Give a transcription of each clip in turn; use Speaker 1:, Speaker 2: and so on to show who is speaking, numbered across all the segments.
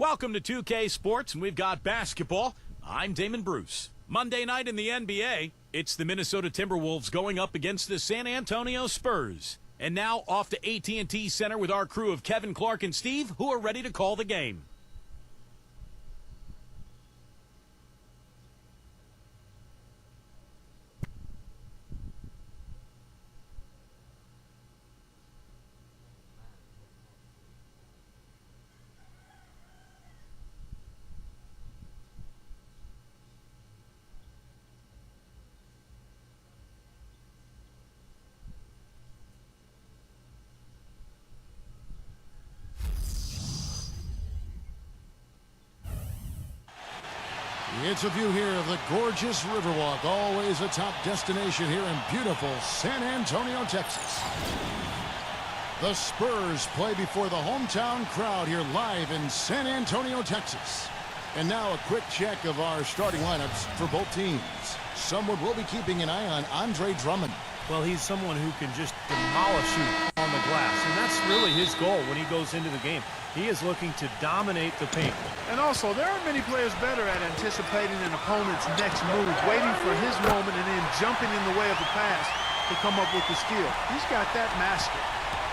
Speaker 1: Welcome to 2K Sports, and we've got basketball. I'm Damon Bruce. Monday night in the NBA, it's the Minnesota Timberwolves going up against the San Antonio Spurs. And now off to AT&T Center with our crew of Kevin, Clark, and Steve, who are ready to call the game.
Speaker 2: It's a view here of the gorgeous Riverwalk, always a top destination here in beautiful San Antonio, Texas. The Spurs play before the hometown crowd here live in San Antonio, Texas. And now a quick check of our starting lineups for both teams. Someone will be keeping an eye on Andre Drummond.
Speaker 3: Well, he's someone who can just demolish you on the glass, and that's really his goal when he goes into the game. He is looking to dominate the paint.
Speaker 4: And also, there aren't many players better at anticipating an opponent's next move, waiting for his moment, and then jumping in the way of the pass to come up with the steal. He's got that mastered.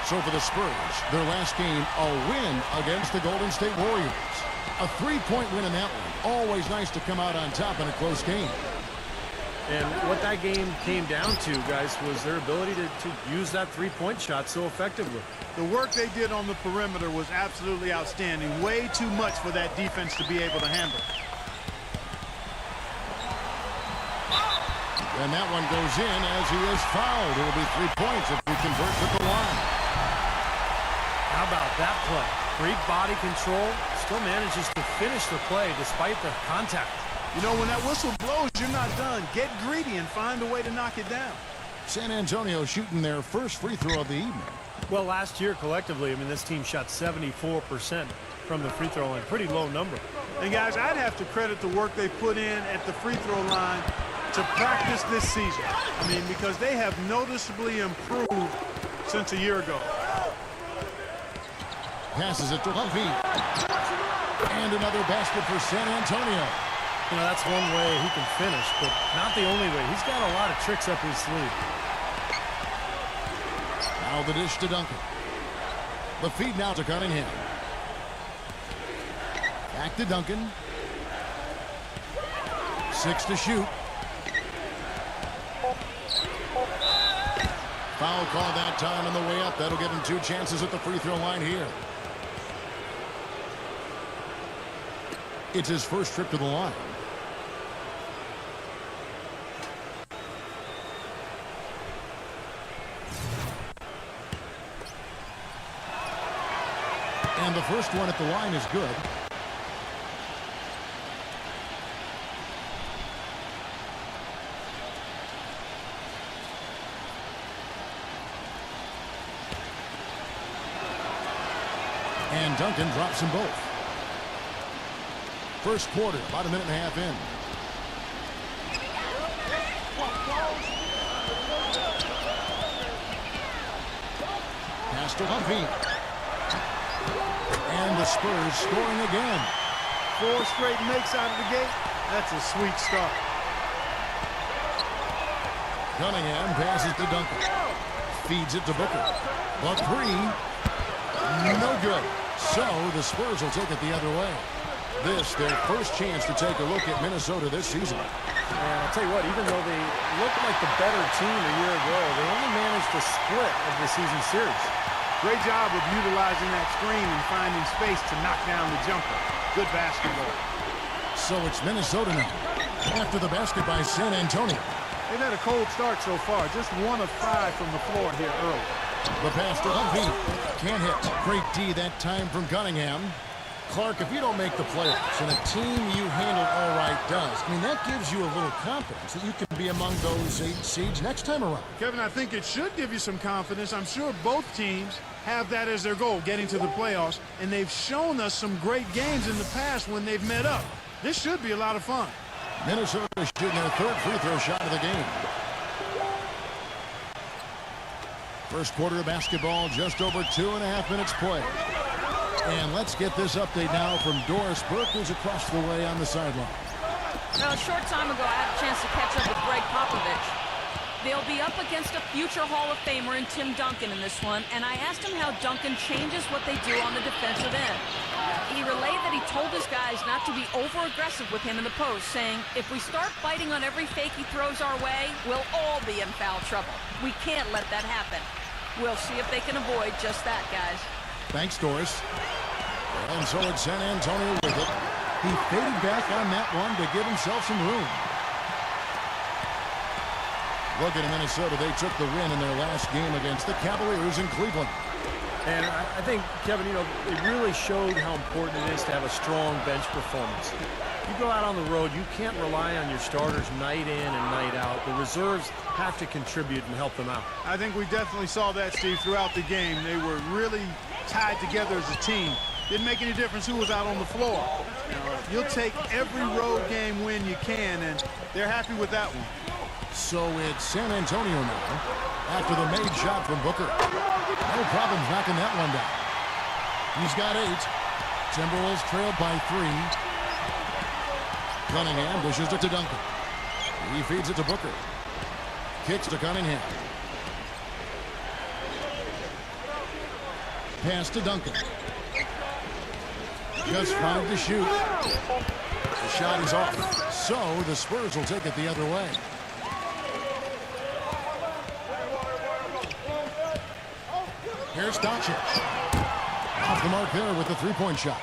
Speaker 2: So for the Spurs, their last game, a win against the Golden State Warriors. A three-point win in that one. Always nice to come out on top in a close game.
Speaker 3: And what that game came down to, guys, was their ability to use that three-point shot so effectively.
Speaker 4: The work they did on the perimeter was absolutely outstanding. Way too much for that defense to be able to handle.
Speaker 2: And that one goes in as he is fouled. It will be 3 points if we convert to the line.
Speaker 3: How about that play? Great body control, still manages to finish the play despite the contact.
Speaker 4: You know, when that whistle blows, you're not done. Get greedy and find a way to knock it down.
Speaker 2: San Antonio shooting their first free throw of the evening.
Speaker 3: Well, last year, collectively, I mean, this team shot 74% from the free throw line. Pretty low number.
Speaker 4: And, guys, I'd have to credit the work they put in at the free throw line to practice this season. I mean, because they have noticeably improved since a year ago.
Speaker 2: Passes it to Humphrey. And another basket for San Antonio.
Speaker 3: You know, that's one way he can finish, but not the only way. He's got a lot of tricks up his sleeve.
Speaker 2: Now the dish to Duncan. The feed now to Cunningham. Back to Duncan. 6 to shoot. Foul call that time on the way up. That'll give him 2 chances at the free throw line here. It's his first trip to the line. And the first one at the line is good. And Duncan drops them both. First quarter, about a minute and a half in. Pass to Humphrey. And the Spurs scoring again.
Speaker 4: 4 straight makes out of the gate. That's a sweet start.
Speaker 2: Cunningham passes to Duncan. Feeds it to Booker. The three. No good. So the Spurs will take it the other way. This, their first chance to take a look at Minnesota this season.
Speaker 3: And I'll tell you what, even though they looked like the better team a year ago, they only managed a split of the season series.
Speaker 4: Great job of utilizing that screen and finding space to knock down the jumper. Good basketball.
Speaker 2: So it's Minnesota now. After the basket by San Antonio.
Speaker 4: They've had a cold start so far. Just 1 of 5 from the floor here early.
Speaker 2: The pass to Humphrey. Can't hit. Great D that time from Cunningham. Clark, if you don't make the playoffs and a team you handle all right does, I mean, that gives you a little confidence that you can be among those 8 seeds next time around.
Speaker 4: Kevin, I think it should give you some confidence. I'm sure both teams have that as their goal, getting to the playoffs, and they've shown us some great games in the past when they've met up. This should be a lot of fun.
Speaker 2: Minnesota shooting their 3rd free throw shot of the game. First quarter of basketball, just over 2.5 minutes played. And let's get this update now from Doris Burke, who's across the way on the sideline.
Speaker 5: Well, a short time ago, I had a chance to catch up with Greg Popovich. They'll be up against a future Hall of Famer in Tim Duncan in this one, and I asked him how Duncan changes what they do on the defensive end. He relayed that he told his guys not to be over-aggressive with him in the post, saying, if we start biting on every fake he throws our way, we'll all be in foul trouble. We can't let that happen. We'll see if they can avoid just that, guys.
Speaker 2: Thanks, Doris. And so it's San Antonio with it. He faded back on that one to give himself some room. Looking at Minnesota, they took the win in their last game against the Cavaliers in Cleveland.
Speaker 3: And I think, Kevin, you know, it really showed how important it is to have a strong bench performance. You go out on the road, you can't rely on your starters night in and night out. The reserves have to contribute and help them out.
Speaker 4: I think we definitely saw that, Steve, throughout the game. They were really tied together as a team. Didn't make any difference who was out on the floor. You'll take every road game win you can, and they're happy with that one.
Speaker 2: So it's San Antonio now after the made shot from Booker. No problems knocking that one down. He's got 8. Timberwolves trailed by 3. Cunningham dishes it to Duncan. He feeds it to Booker. Kicks to Cunningham. Pass to Duncan. Just 5 to shoot. The shot is off. So the Spurs will take it the other way. Here's Doncic. Off the mark there with the three-point shot.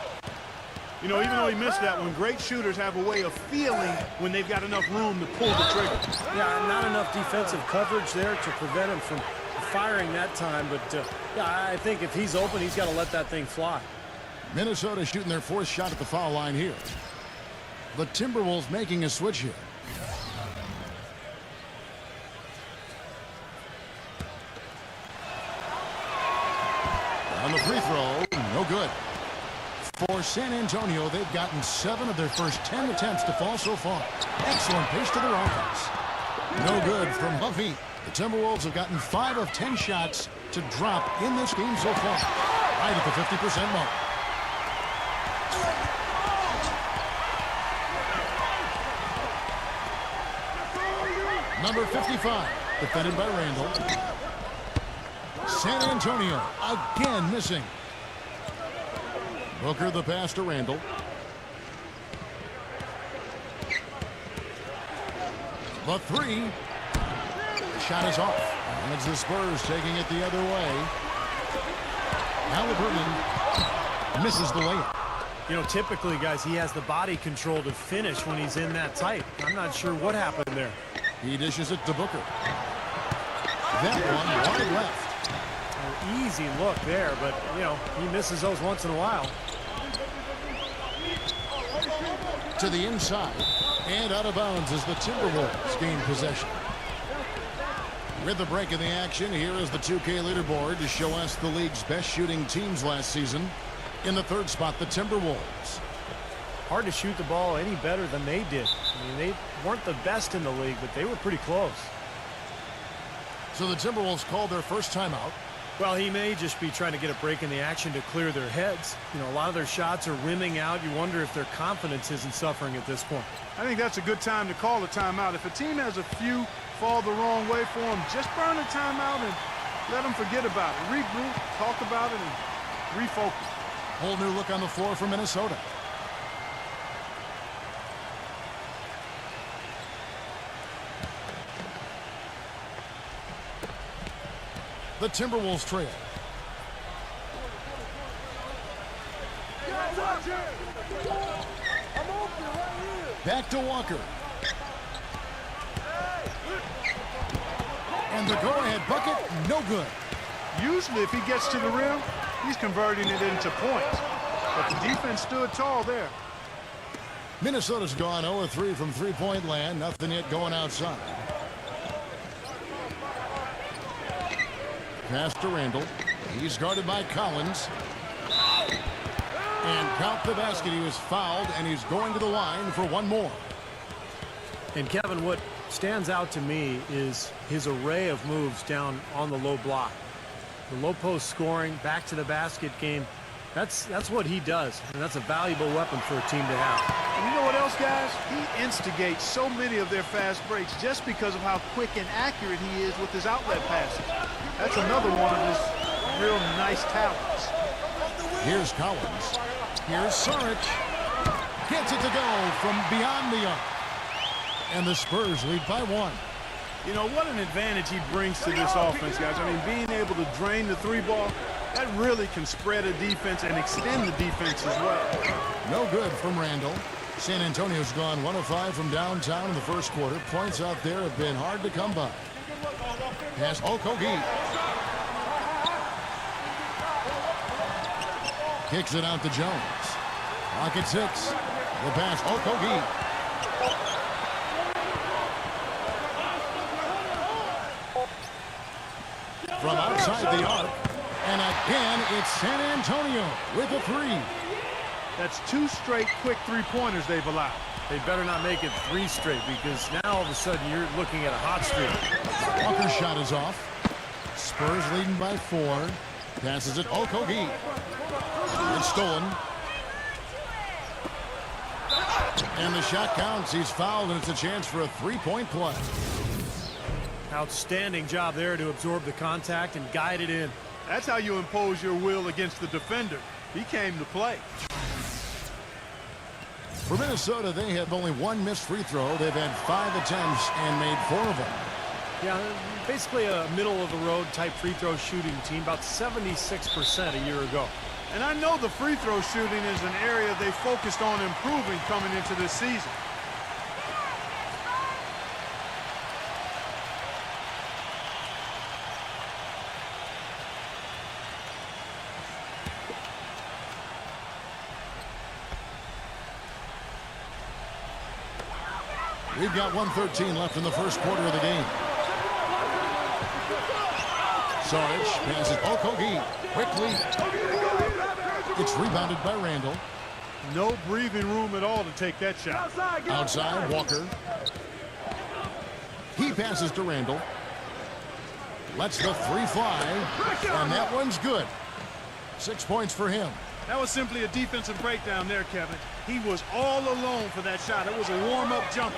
Speaker 4: You know, even though he missed that one, great shooters have a way of feeling when they've got enough room to pull the trigger.
Speaker 3: Yeah, not enough defensive coverage there to prevent him from firing that time. But, yeah, I think if he's open, he's got to let that thing fly.
Speaker 2: Minnesota shooting their 4th shot at the foul line here. The Timberwolves making a switch here. On the free throw, no good. For San Antonio, they've gotten 7 of their first 10 attempts to fall so far. Excellent pace to their offense. No good from Huffy. The Timberwolves have gotten 5 of 10 shots to drop in this game so far. Right at the 50% mark. Number 55, defended by Randall. San Antonio again missing. Booker the pass to Randall. The 3. The shot is off. And it's the Spurs taking it the other way. Halliburton misses the layup.
Speaker 3: You know, typically, guys, he has the body control to finish when he's in that tight. I'm not sure what happened there.
Speaker 2: He dishes it to Booker. That one wide left.
Speaker 3: An easy look there, but, you know, he misses those once in a while.
Speaker 2: To the inside. And out of bounds as the Timberwolves gain possession. With the break in the action, here is the 2K leaderboard to show us the league's best shooting teams last season. In the 3rd spot, the Timberwolves.
Speaker 3: Hard to shoot the ball any better than they did. I mean, they weren't the best in the league, but they were pretty close.
Speaker 2: So the Timberwolves called their first timeout.
Speaker 3: Well, he may just be trying to get a break in the action to clear their heads. You know, a lot of their shots are rimming out. You wonder if their confidence isn't suffering at this point.
Speaker 4: I think that's a good time to call a timeout. If a team has a few fall the wrong way for them, just burn a timeout and let them forget about it. Regroup, talk about it, and refocus.
Speaker 2: Whole new look on the floor for Minnesota. The Timberwolves trail. Back to Walker. And the go-ahead bucket, no good.
Speaker 4: Usually if he gets to the rim, he's converting it into points. But the defense stood tall there.
Speaker 2: Minnesota's gone 0-3 from three-point land. Nothing yet going outside. Pass to Randall. He's guarded by Collins. And count the basket. He was fouled, and he's going to the line for one more.
Speaker 3: And Kevin, what stands out to me is his array of moves down on the low block. The low post scoring, back to the basket game. That's what he does, and that's a valuable weapon for a team to have.
Speaker 4: And you know what else, guys? He instigates so many of their fast breaks just because of how quick and accurate he is with his outlet passes. That's another one of his real nice talents.
Speaker 2: Here's Collins. Here's Saric. Gets it to go from beyond the arc. And the Spurs lead by 1.
Speaker 4: You know, what an advantage he brings to this offense, guys. I mean, being able to drain the 3-ball, that really can spread a defense and extend the defense as well.
Speaker 2: No good from Randall. San Antonio's gone 1 of 5 from downtown in the first quarter. Points out there have been hard to come by. Pass Okogie. Kicks it out to Jones. Clock at 6. The pass Okogie. From outside the arc. And again, it's San Antonio with a 3.
Speaker 4: That's 2 straight quick 3-pointers they've allowed.
Speaker 3: They better not make it 3 straight, because now all of a sudden you're looking at a hot streak.
Speaker 2: Walker's shot is off. Spurs leading by 4. Passes it Okogie. It's stolen. And the shot counts. He's fouled, and it's a chance for a 3-point play.
Speaker 3: Outstanding job there to absorb the contact and guide it in.
Speaker 4: That's how you impose your will against the defender. He came to play.
Speaker 2: For Minnesota, they have only 1 missed free throw. They've had 5 attempts and made 4 of them.
Speaker 3: Yeah, basically a middle-of-the-road type free throw shooting team, about 76% a year ago.
Speaker 4: And I know the free throw shooting is an area they focused on improving coming into this season.
Speaker 2: We've got 1:13 left in the first quarter of the game. Saric passes Okogie quickly. It's rebounded by Randall.
Speaker 4: No breathing room at all to take that shot.
Speaker 2: Outside, Walker. He passes to Randall. Lets the 3 fly. And that one's good. 6 points for him.
Speaker 4: That was simply a defensive breakdown there, Kevin. He was all alone for that shot. It was a warm-up jumper.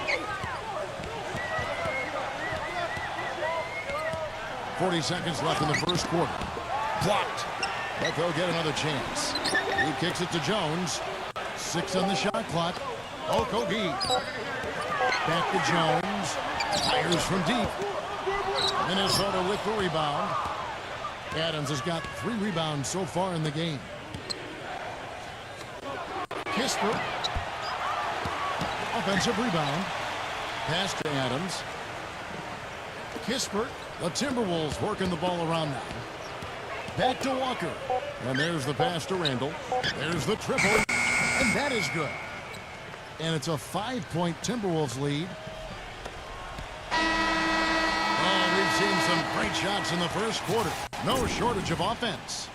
Speaker 2: 40 seconds left in the first quarter. Blocked. But they'll get another chance. He kicks it to Jones. 6 on the shot clock. Okogie. Back to Jones. Fires from deep. Minnesota with the rebound. Adams has got 3 rebounds so far in the game. Kispert. Offensive rebound. Pass to Adams. Kispert. The Timberwolves working the ball around now. Back to Walker. And there's the pass to Randall. There's the triple. And that is good. And it's a 5-point Timberwolves lead. And we've seen some great shots in the first quarter. No shortage of offense.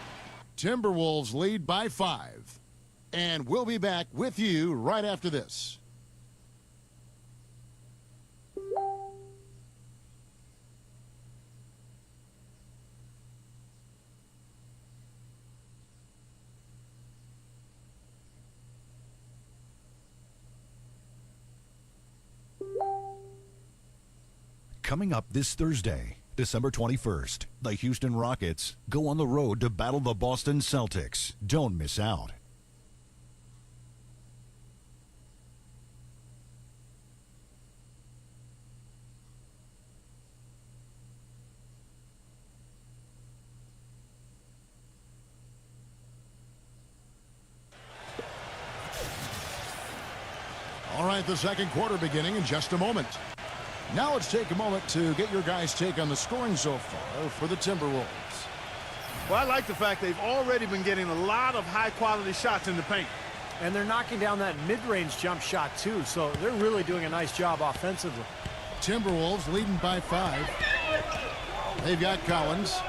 Speaker 2: Timberwolves lead by 5. And we'll be back with you right after this.
Speaker 6: Coming up this Thursday, December 21st, the Houston Rockets go on the road to battle the Boston Celtics. Don't miss out.
Speaker 2: All right, the second quarter beginning in just a moment. Now let's take a moment to get your guys' take on the scoring so far for the Timberwolves.
Speaker 4: Well, I like the fact they've already been getting a lot of high-quality shots in the paint.
Speaker 3: And they're knocking down that mid-range jump shot, too, so they're really doing a nice job offensively.
Speaker 2: Timberwolves leading by 5. They've got Collins.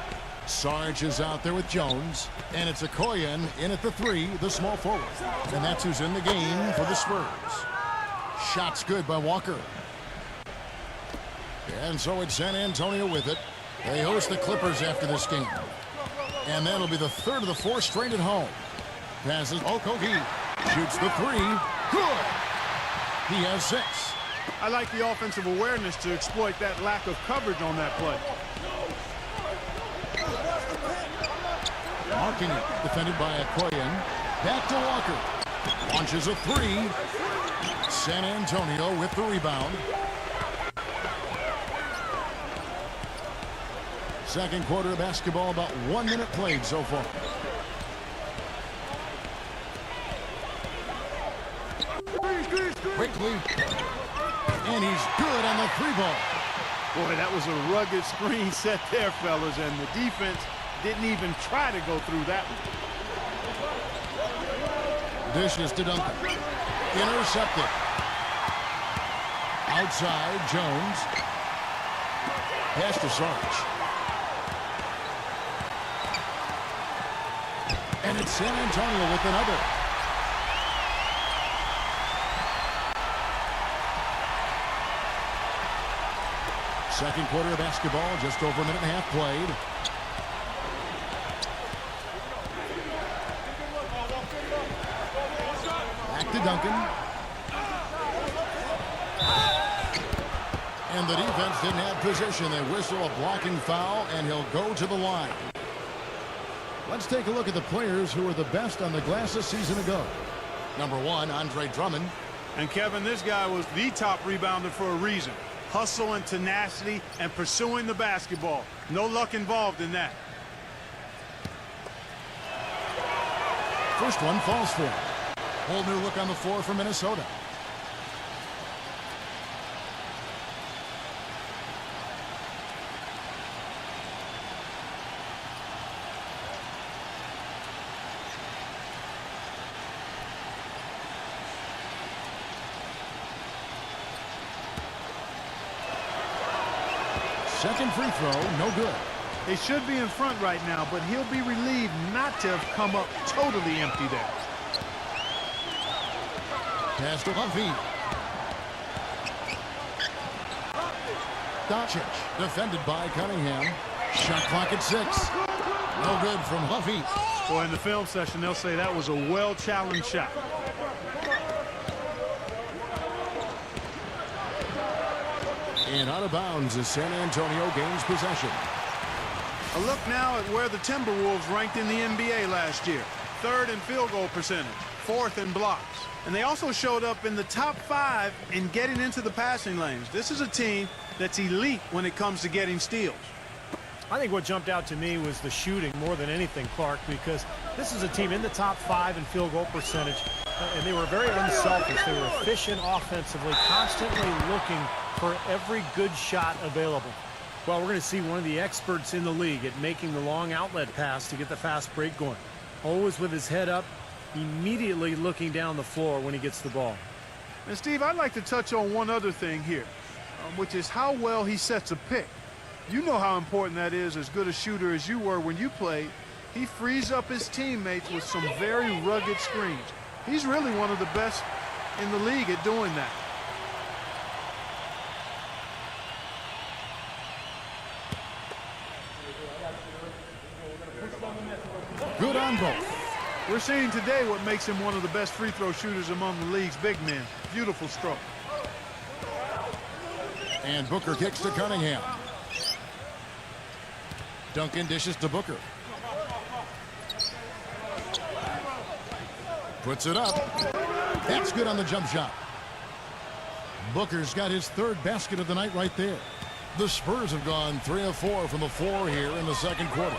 Speaker 2: Sarge is out there with Jones. And it's Okoye in at the 3, the small forward. And that's who's in the game for the Spurs. Shot's good by Walker. And so it's San Antonio with it. They host the Clippers after this game. And that'll be the 3rd of the 4 straight at home. Passes. Okogie shoots the three. Good. He has 6.
Speaker 4: I like the offensive awareness to exploit that lack of coverage on that play.
Speaker 2: Marking it. Defended by Okoyen. Back to Walker. Launches a 3. San Antonio with the rebound. Second quarter of basketball, about 1 minute played so far. Quickly. And he's good on the 3-ball.
Speaker 4: Boy, that was a rugged screen set there, fellas, and the defense didn't even try to go through that one.
Speaker 2: Dishes to Duncan. Intercepted. Outside, Jones. Pass to Sarge. And it's San Antonio with another. Second quarter of basketball, just over a minute and a half played. Back to Duncan. And the defense didn't have position. They whistle a blocking foul, and he'll go to the line. Let's take a look at the players who were the best on the glass a season ago. Number 1, Andre Drummond.
Speaker 4: And Kevin, this guy was the top rebounder for a reason. Hustle and tenacity and pursuing the basketball. No luck involved in that.
Speaker 2: First one falls for him. Whole new look on the floor for Minnesota. Second free throw, no good.
Speaker 4: They should be in front right now, but he'll be relieved not to have come up totally empty there.
Speaker 2: Pass to Huffy. Doncic, defended by Cunningham. Shot clock at 6. No good from Huffy.
Speaker 4: Boy, in the film session, they'll say that was a well-challenged shot.
Speaker 2: And out of bounds as San Antonio gains possession.
Speaker 4: A look now at where the Timberwolves ranked in the NBA last year. 3rd in field goal percentage, 4th in blocks. And they also showed up in the top 5 in getting into the passing lanes. This is a team that's elite when it comes to getting steals.
Speaker 3: I think what jumped out to me was the shooting more than anything, Clark, because this is a team in the top 5 in field goal percentage, and they were very unselfish. They were efficient offensively, constantly looking for every good shot available. Well, we're going to see one of the experts in the league at making the long outlet pass to get the fast break going. Always with his head up, immediately looking down the floor when he gets the ball.
Speaker 4: And Steve, I'd like to touch on one other thing here, which is how well he sets a pick. You know how important that is. As good a shooter as you were when you played, he frees up his teammates with some very rugged screens. He's really one of the best in the league at doing that.
Speaker 2: Good on both.
Speaker 4: We're seeing today what makes him one of the best free throw shooters among the league's big men. Beautiful stroke.
Speaker 2: And Booker kicks to Cunningham. Duncan dishes to Booker. Puts it up. That's good on the jump shot. Booker's got his 3rd basket of the night right there. The Spurs have gone 3 of 4 from the floor here in the second quarter.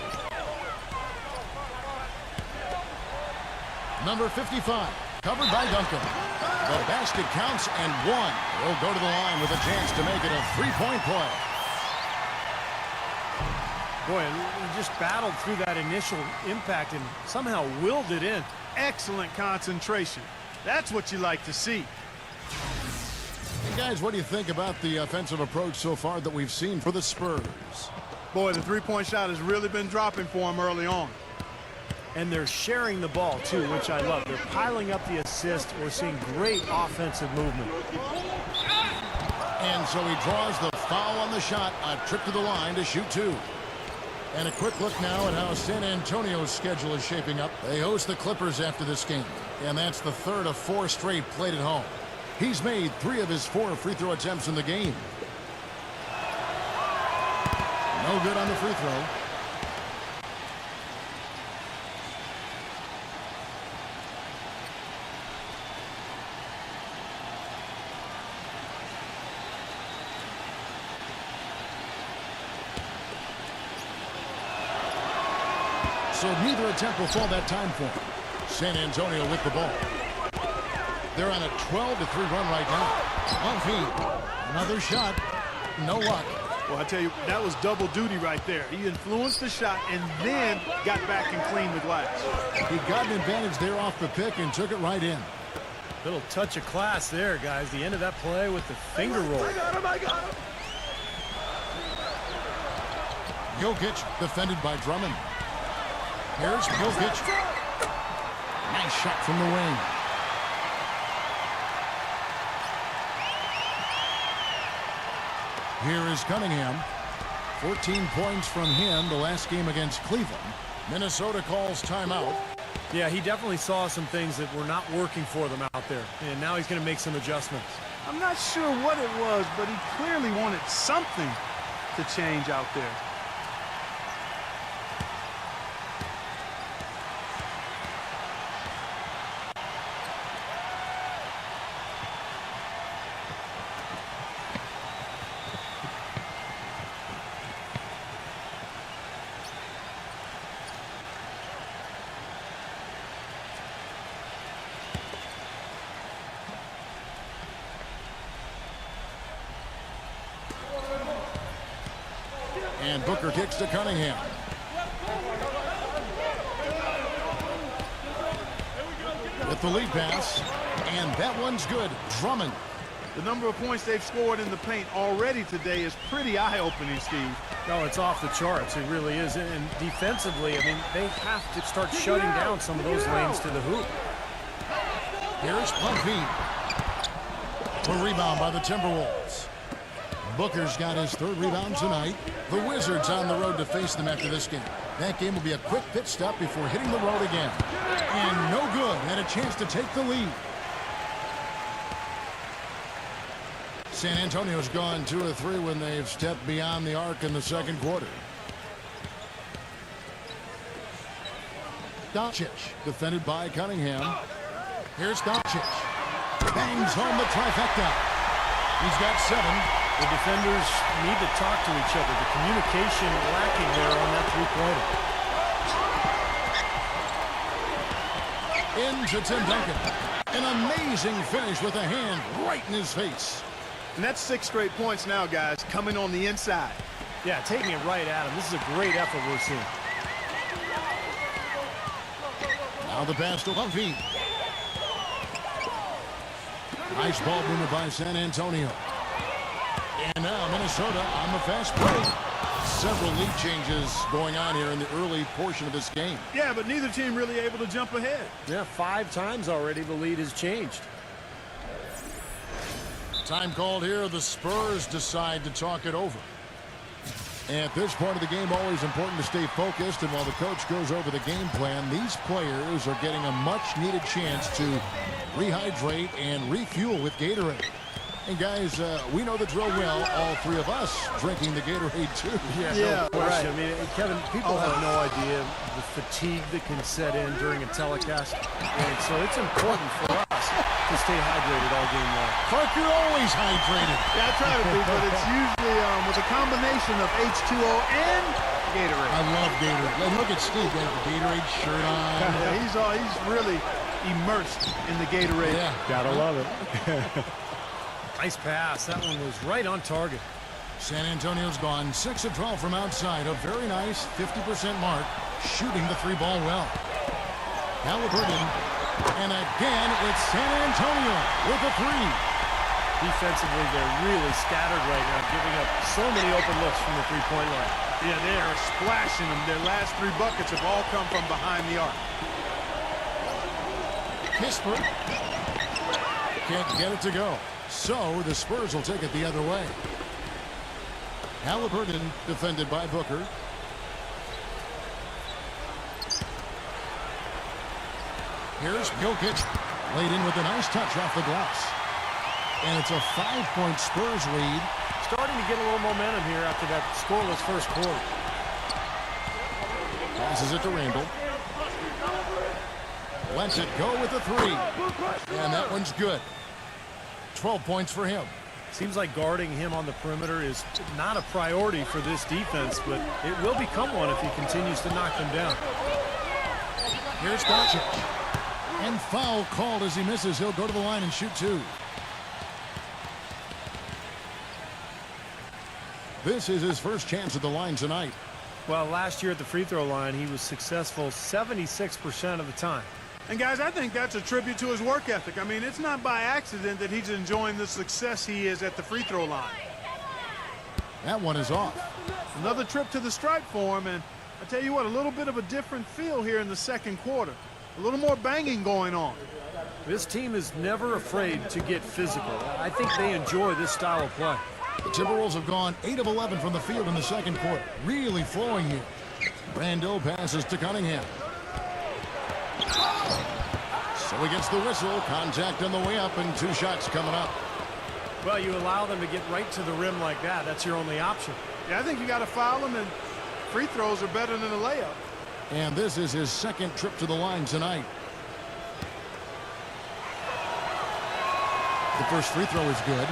Speaker 2: Number 55, covered by Duncan. The basket counts and 1. He'll go to the line with a chance to make it a 3-point play.
Speaker 3: Boy, he just battled through that initial impact and somehow willed it in.
Speaker 4: Excellent concentration. That's what you like to see.
Speaker 2: Hey guys, what do you think about the offensive approach so far that we've seen for the Spurs?
Speaker 4: Boy, the three-point shot has really been dropping for him early on.
Speaker 3: And they're sharing the ball, too, which I love. They're piling up the assist. We're seeing great offensive movement.
Speaker 2: And so he draws the foul on the shot. A trip to the line to shoot 2. And a quick look now at how San Antonio's schedule is shaping up. They host the Clippers after this game, and that's the third of 4 straight played at home. He's made 3 of his 4 free throw attempts in the game. No good on the free throw. So neither attempt will fall that time for him. San Antonio with the ball. They're on a 12-3 run right now. On feet. Another shot. No luck.
Speaker 4: Well, I tell you, that was double duty right there. He influenced the shot and then got back and cleaned the glass.
Speaker 2: He got an advantage there off the pick and took it right in.
Speaker 3: Little touch of class there, guys. The end of that play with the finger roll.
Speaker 4: I got him.
Speaker 2: Jokic defended by Drummond. Here's Jokic. Nice shot from the wing. Here is Cunningham. 14 points from him the last game against Cleveland. Minnesota calls timeout.
Speaker 3: Yeah, he definitely saw some things that were not working for them out there, and now he's going to make some adjustments.
Speaker 4: I'm not sure what it was, but he clearly wanted something to change out there.
Speaker 2: And Booker kicks to Cunningham. With the lead pass. And that one's good. Drummond.
Speaker 4: The number of points they've scored in the paint already today is pretty eye-opening, Steve.
Speaker 3: No, it's off the charts. It really is. And defensively, I mean, they have to start shutting down some of those lanes to the hoop.
Speaker 2: Here's Pumpy. A rebound by the Timberwolves. Booker's got his 3rd rebound tonight. The Wizards on the road to face them after this game. That game will be a quick pit stop before hitting the road again. And no good. Had a chance to take the lead. San Antonio's gone 2 of 3 when they've stepped beyond the arc in the second quarter. Doncic, defended by Cunningham. Here's Doncic. Bangs home the trifecta. He's got 7.
Speaker 3: The defenders need to talk to each other. The communication lacking there on that three-pointer.
Speaker 2: Into Tim Duncan. An amazing finish with a hand right in his face.
Speaker 4: And that's 6 straight points now, guys, coming on the inside.
Speaker 3: Yeah, taking it right at him. This is a great effort we're seeing.
Speaker 2: Now the pass to Pumpy. Nice ball movement by San Antonio. And now Minnesota on the fast break. Several lead changes going on here in the early portion of this game.
Speaker 4: Yeah, but neither team really able to jump ahead.
Speaker 3: Yeah, 5 times already the lead has changed.
Speaker 2: Time called here. The Spurs decide to talk it over. At this point of the game, always important to stay focused. And while the coach goes over the game plan, these players are getting a much-needed chance to rehydrate and refuel with Gatorade. And guys, we know the drill well. All 3 of us drinking the Gatorade too.
Speaker 3: No question. Right. I mean, Kevin, people have no idea the fatigue that can set in during a telecast. And so it's important for us to stay hydrated all game long.
Speaker 2: Clark, you're always hydrated.
Speaker 4: Yeah, I try to be, but it's usually with a combination of H2O and Gatorade.
Speaker 2: I love Gatorade. And look at Steve, got the Gatorade shirt on.
Speaker 4: Yeah, he's really immersed in the Gatorade.
Speaker 3: Yeah, gotta love it. Nice pass. That one was right on target.
Speaker 2: San Antonio's gone 6 of 12 from outside. A very nice 50% mark. Shooting the 3-ball well. Halliburton. And again, it's San Antonio with a 3.
Speaker 3: Defensively, they're really scattered right now, giving up so many open looks from the three-point line.
Speaker 4: Yeah, they are splashing them. Their last 3 buckets have all come from behind the arc.
Speaker 2: Kispert. Can't get it to go. So the Spurs will take it the other way. Halliburton defended by Booker. Here's Jokic. Laid in with a nice touch off the glass. And it's a 5-point Spurs lead.
Speaker 3: Starting to get a little momentum here after that scoreless first quarter.
Speaker 2: Passes it to Randall. Lets it go with a three. And that one's good. 12 points for him.
Speaker 3: Seems like guarding him on the perimeter is not a priority for this defense, but it will become one if he continues to knock them down.
Speaker 2: Here's Doncic. And foul called as he misses. He'll go to the line and shoot two. This is his first chance at the line tonight.
Speaker 3: Well, last year at the free throw line, he was successful 76% of the time.
Speaker 4: And, guys, I think that's a tribute to his work ethic. I mean, it's not by accident that he's enjoying the success he is at the free throw line.
Speaker 2: That one is off.
Speaker 4: Another trip to the stripe for him, and I tell you what, a little bit of a different feel here in the second quarter. A little more banging going on.
Speaker 3: This team is never afraid to get physical. I think they enjoy this style of play.
Speaker 2: The Timberwolves have gone 8 of 11 from the field in the second quarter. Really flowing here. Randall passes to Cunningham. So he gets the whistle. Contact on the way up and 2 shots coming up.
Speaker 3: Well, you allow them to get right to the rim like that. That's your only option.
Speaker 4: Yeah, I think you got to foul him, and free throws are better than a layup.
Speaker 2: And this is his second trip to the line tonight. The first free throw is good.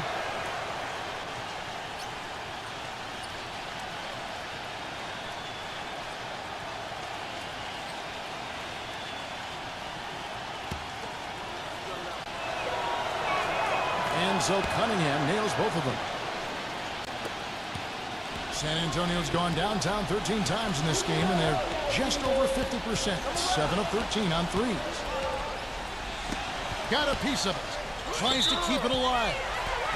Speaker 2: And so Cunningham nails both of them. San Antonio's gone downtown 13 times in this game, and they're just over 50%. 7 of 13 on threes. Got a piece of it. Tries to keep it alive.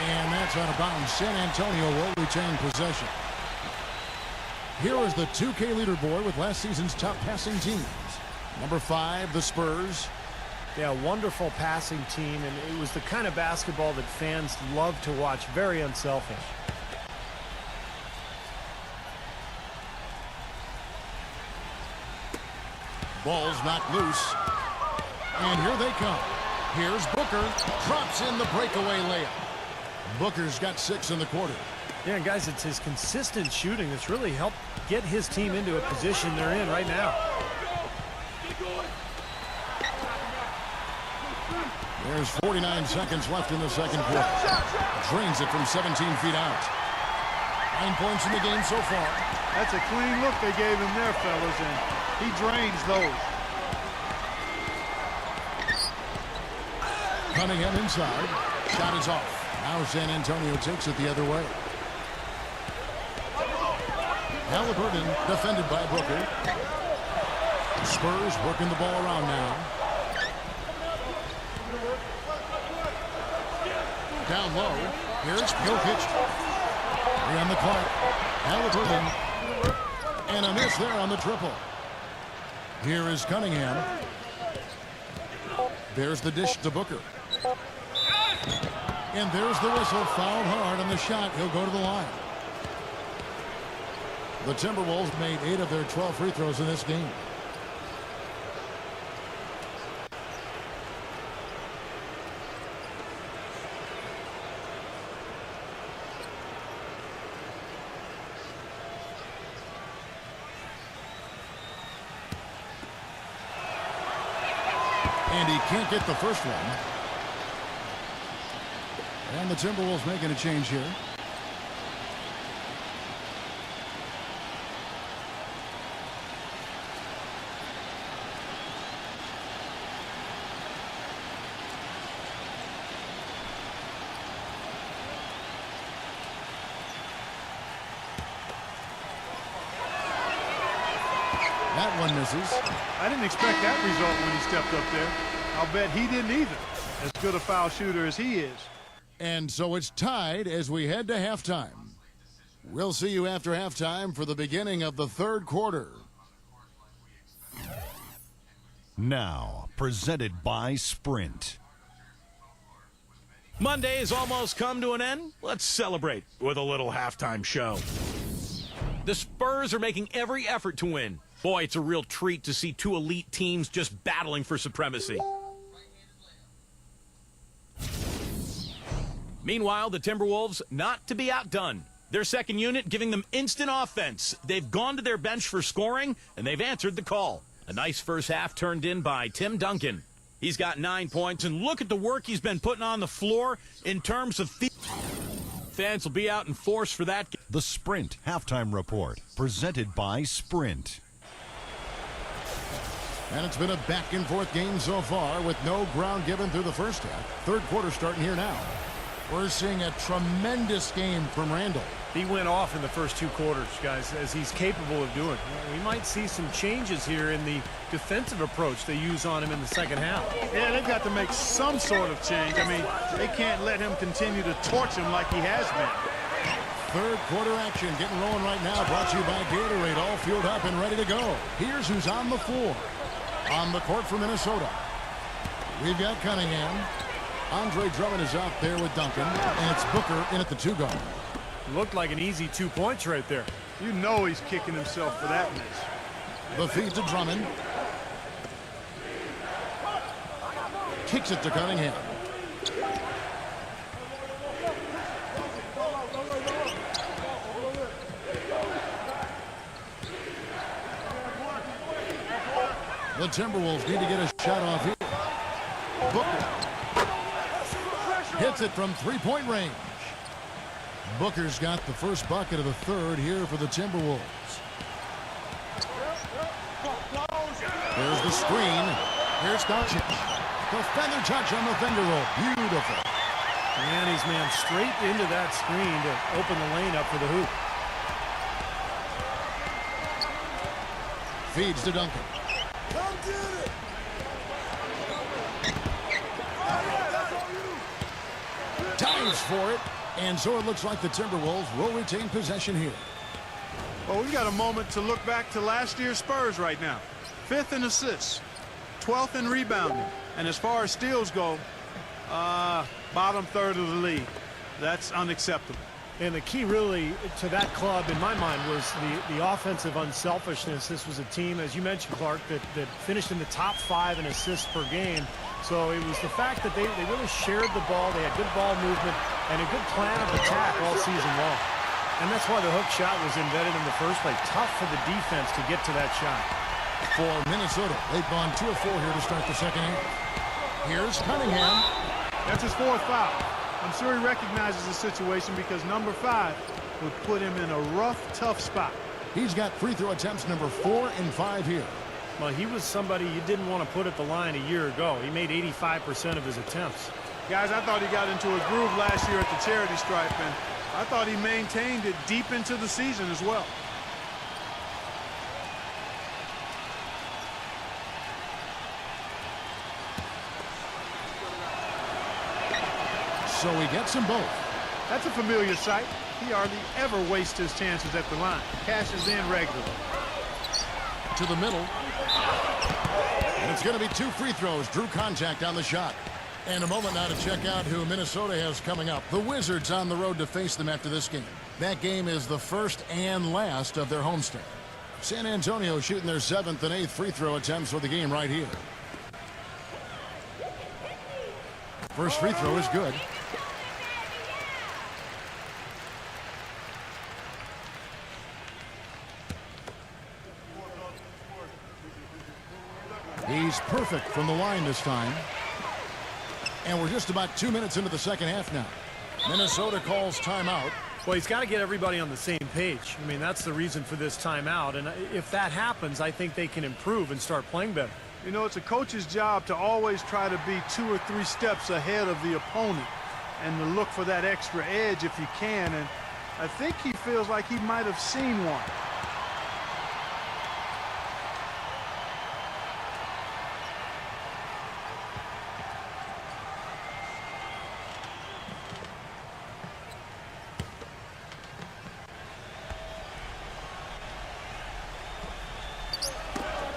Speaker 2: And that's out of bounds. San Antonio will retain possession. Here is the 2K leaderboard with last season's top passing teams. Number 5, the Spurs.
Speaker 3: Yeah, wonderful passing team, and it was the kind of basketball that fans love to watch. Very unselfish.
Speaker 2: Ball's not loose. And here they come. Here's Booker. Drops in the breakaway layup. Booker's got 6 in the quarter.
Speaker 3: Yeah, and guys, it's his consistent shooting that's really helped get his team into a position they're in right now.
Speaker 2: There's 49 seconds left in the second quarter. Drains it from 17 feet out. 9 points in the game so far.
Speaker 4: That's a clean look they gave him there, fellas, and he drains those.
Speaker 2: Cunningham inside. Shot is off. Now San Antonio takes it the other way. Halliburton defended by Booker. Spurs working the ball around now. Down low. Here's Jokic. 3 on the clock. Halliburton. And a miss there on the triple. Here is Cunningham. There's the dish to Booker. And there's the whistle. Fouled hard on the shot. He'll go to the line. The Timberwolves made 8 of their 12 free throws in this game. And he can't get the first one. And the Timberwolves making a change here. That one misses.
Speaker 4: I didn't expect that result when he stepped up there. I'll bet he didn't either. As good a foul shooter as he is.
Speaker 2: And so it's tied as we head to halftime. We'll see you after halftime for the beginning of the third quarter.
Speaker 6: Now, presented by Sprint.
Speaker 1: Monday has almost come to an end. Let's celebrate with a little halftime show. The Spurs are making every effort to win. Boy, it's a real treat to see 2 elite teams just battling for supremacy. Meanwhile, the Timberwolves not to be outdone. Their second unit giving them instant offense. They've gone to their bench for scoring, and they've answered the call. A nice first half turned in by Tim Duncan. He's got 9 points, and look at the work he's been putting on the floor in terms of fans will be out in force for that.
Speaker 6: The Sprint Halftime Report, presented by Sprint.
Speaker 2: And it's been a back-and-forth game so far with no ground given through the first half. Third quarter starting here now. We're seeing a tremendous game from Randall.
Speaker 3: He went off in the first 2 quarters, guys, as he's capable of doing. We might see some changes here in the defensive approach they use on him in the second half.
Speaker 4: Yeah, they've got to make some sort of change. I mean, they can't let him continue to torch him like he has been.
Speaker 2: Third quarter action getting rolling right now. Brought to you by Gatorade. All fueled up and ready to go. Here's who's on the floor. On the court for Minnesota, we've got Cunningham. Andre Drummond is out there with Duncan, and it's Booker in at the 2 guard.
Speaker 3: Looked like an easy 2 points right there.
Speaker 4: You know he's kicking himself for that miss.
Speaker 2: The feed to Drummond. Kicks it to Cunningham. The Timberwolves need to get a shot off here. Booker hits it from 3-point range. Booker's got the first bucket of the third here for the Timberwolves. There's the screen. Here's Doncic. The feather touch on the finger roll. Beautiful.
Speaker 3: And he's man straight into that screen to open the lane up for the hoop.
Speaker 2: Feeds to Duncan. Dives for it, and so it looks like the Timberwolves will retain possession here.
Speaker 4: Well, we've got a moment to look back to last year's Spurs right now. 5th in assists, 12th in rebounding, and as far as steals go, bottom third of the league. That's unacceptable.
Speaker 3: And the key really to that club, in my mind, was the offensive unselfishness. This was a team, as you mentioned, Clark, that finished in the top 5 in assists per game. So it was the fact that they really shared the ball. They had good ball movement and a good plan of attack all season long. And that's why the hook shot was invented in the first place. Tough for the defense to get to that shot.
Speaker 2: For Minnesota, they've gone 2 of 4 here to start the second half. Here's Cunningham.
Speaker 4: That's his 4th foul. I'm sure he recognizes the situation because number 5 would put him in a rough, tough spot.
Speaker 2: He's got free throw attempts number 4 and 5 here.
Speaker 3: Well, he was somebody you didn't want to put at the line a year ago. He made 85% of his attempts.
Speaker 4: Guys, I thought he got into a groove last year at the charity stripe, and I thought he maintained it deep into the season as well.
Speaker 2: So he gets them both.
Speaker 4: That's a familiar sight. He hardly ever wastes his chances at the line. Cashes in regularly.
Speaker 2: To the middle. And it's going to be 2 free throws. Drew contact on the shot. And a moment now to check out who Minnesota has coming up. The Wizards on the road to face them after this game. That game is the first and last of their homestand. San Antonio shooting their 7th and 8th free throw attempts for the game right here. First free throw is good. He's perfect from the line this time. And we're just about 2 minutes into the second half now. Minnesota calls timeout.
Speaker 3: Well, he's got to get everybody on the same page. I mean, that's the reason for this timeout. And if that happens, I think they can improve and start playing better.
Speaker 4: You know, it's a coach's job to always try to be 2 or 3 steps ahead of the opponent and to look for that extra edge if you can. And I think he feels like he might have seen one.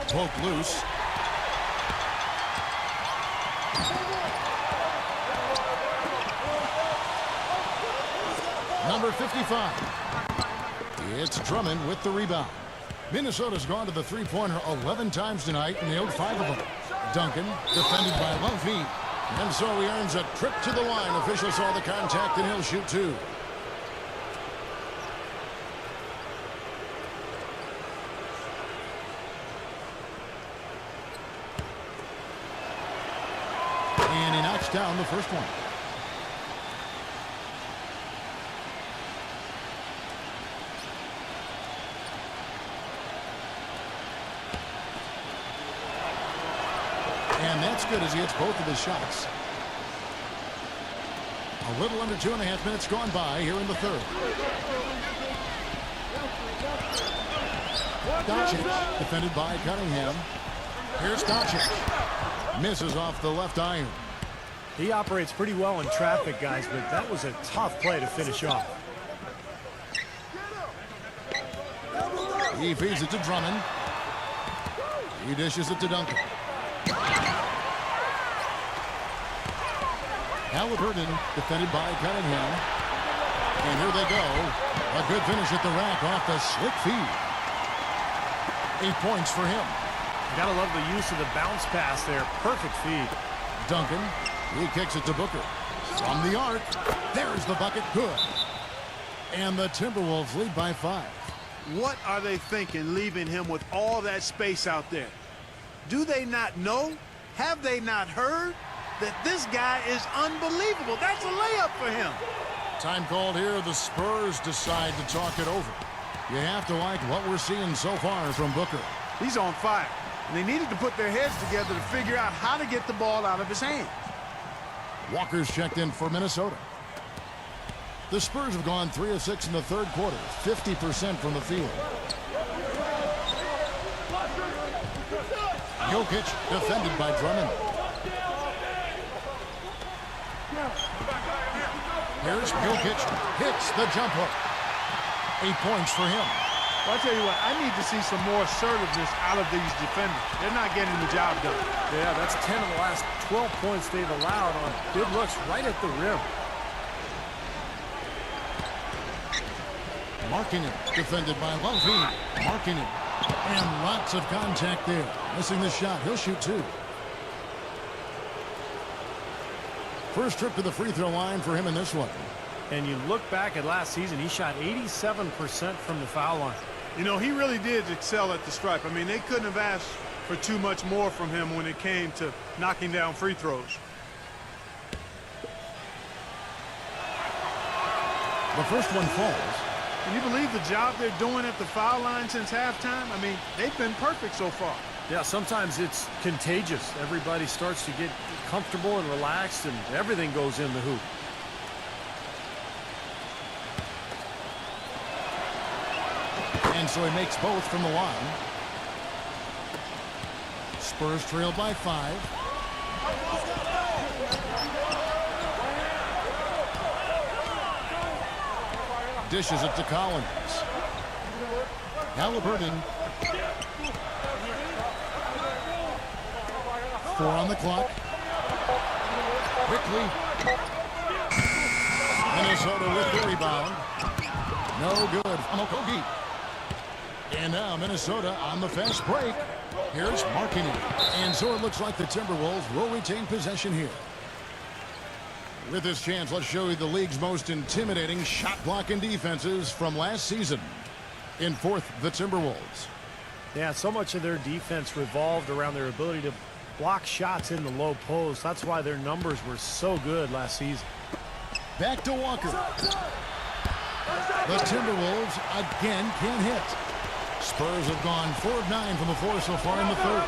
Speaker 2: Poked loose. Number 55. It's Drummond with the rebound. Minnesota's gone to the three-pointer 11 times tonight and nailed 5 of them. Duncan defended by Levine. And so he earns a trip to the line. Official saw the contact, and he'll shoot two. And he knocks down the first one. And that's good as he hits both of his shots. A little under 2.5 minutes gone by here in the third. Doncic, defended by Cunningham. Here's Doncic. Misses off the left iron.
Speaker 3: He operates pretty well in traffic, guys, but that was a tough play to finish off.
Speaker 2: He feeds it to Drummond. He dishes it to Duncan. Halliburton, defended by Cunningham. And here they go. A good finish at the rack off the slick feed. 8 points for him.
Speaker 3: You gotta love the use of the bounce pass there. Perfect feed.
Speaker 2: Duncan, he kicks it to Booker. From the arc, there's the bucket, good. And the Timberwolves lead by 5.
Speaker 4: What are they thinking, leaving him with all that space out there? Do they not know? Have they not heard that this guy is unbelievable? That's a layup for him.
Speaker 2: Time called here. The Spurs decide to talk it over. You have to like what we're seeing so far from Booker.
Speaker 4: He's on fire. And they needed to put their heads together to figure out how to get the ball out of his hand.
Speaker 2: Walker's checked in for Minnesota. The Spurs have gone 3 of 6 in the third quarter, 50% from the field. Jokic defended by Drummond. Here's Jokic, hits the jump hook. 8 points for him.
Speaker 4: Well, I'll tell you what, I need to see some more assertiveness out of these defenders. They're not getting the job done.
Speaker 3: Yeah, that's 10 of the last 12 points they've allowed on good looks right at the rim.
Speaker 2: Markkanen, defended by Lovey. Markkanen. And lots of contact there. Missing the shot. He'll shoot two. First trip to the free throw line for him in this one.
Speaker 3: And you look back at last season, he shot 87% from the foul line.
Speaker 4: You know, he really did excel at the stripe. I mean, they couldn't have asked for too much more from him when it came to knocking down free throws.
Speaker 2: The first one falls.
Speaker 4: Can you believe the job they're doing at the foul line since halftime? I mean, they've been perfect so far.
Speaker 3: Yeah, sometimes it's contagious. Everybody starts to get comfortable and relaxed, and everything goes in the hoop.
Speaker 2: And so he makes both from the line. Spurs trail by 5. Dishes it to Collins. Halliburton. 4 on the clock. Quickly. Minnesota with the rebound. No good from Okogie. And now Minnesota on the fast break. Here's Markkanen. And so it looks like the Timberwolves will retain possession here. With this chance, let's show you the league's most intimidating shot blocking defenses from last season. In fourth, the Timberwolves.
Speaker 3: Yeah, so much of their defense revolved around their ability to block shots in the low post. That's why their numbers were so good last season.
Speaker 2: Back to Walker. The Timberwolves again can't hit. Spurs have gone 4 of 9 from the floor so far in the third.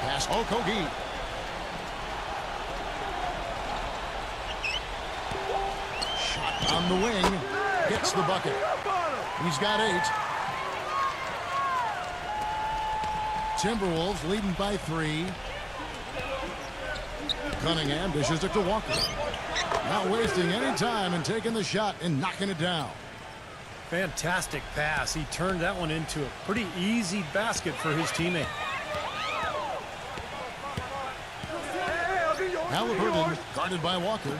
Speaker 2: Pass Okogie. Shot on the wing. Hits the bucket. He's got 8. Timberwolves leading by 3. Cunningham dishes it to Walker. Not wasting any time and taking the shot and knocking it down.
Speaker 3: Fantastic pass. He turned that one into a pretty easy basket for his teammate.
Speaker 2: Halliburton guarded by Walker.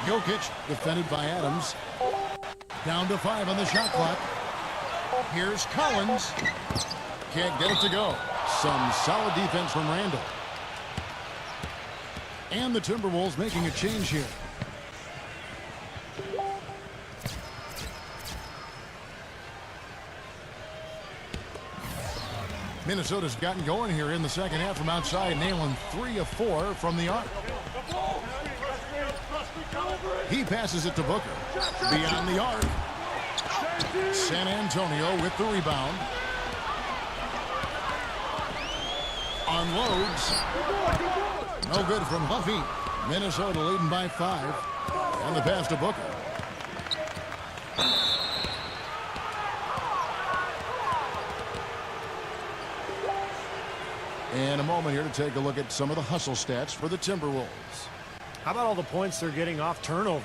Speaker 2: Jokic defended by Adams. Down to 5 on the shot clock. Here's Collins. Can't get it to go. Some solid defense from Randall. And the Timberwolves making a change here. Minnesota's gotten going here in the second half from outside, nailing 3 of 4 from the arc. He passes it to Booker. Beyond the arc. San Antonio with the rebound. Unloads. No good from Huffy. Minnesota leading by 5. And the pass to Booker. And a moment here to take a look at some of the hustle stats for the Timberwolves.
Speaker 3: How about all the points they're getting off turnovers?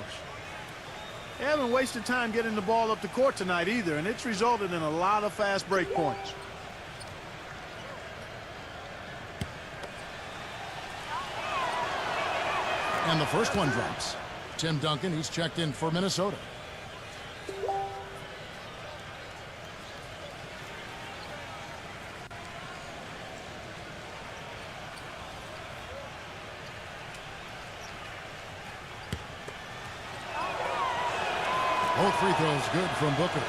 Speaker 4: They haven't wasted time getting the ball up the court tonight either, and it's resulted in a lot of fast break points.
Speaker 2: And the first one drops. Tim Duncan, he's checked in for Minnesota. Both free throws good from Booker.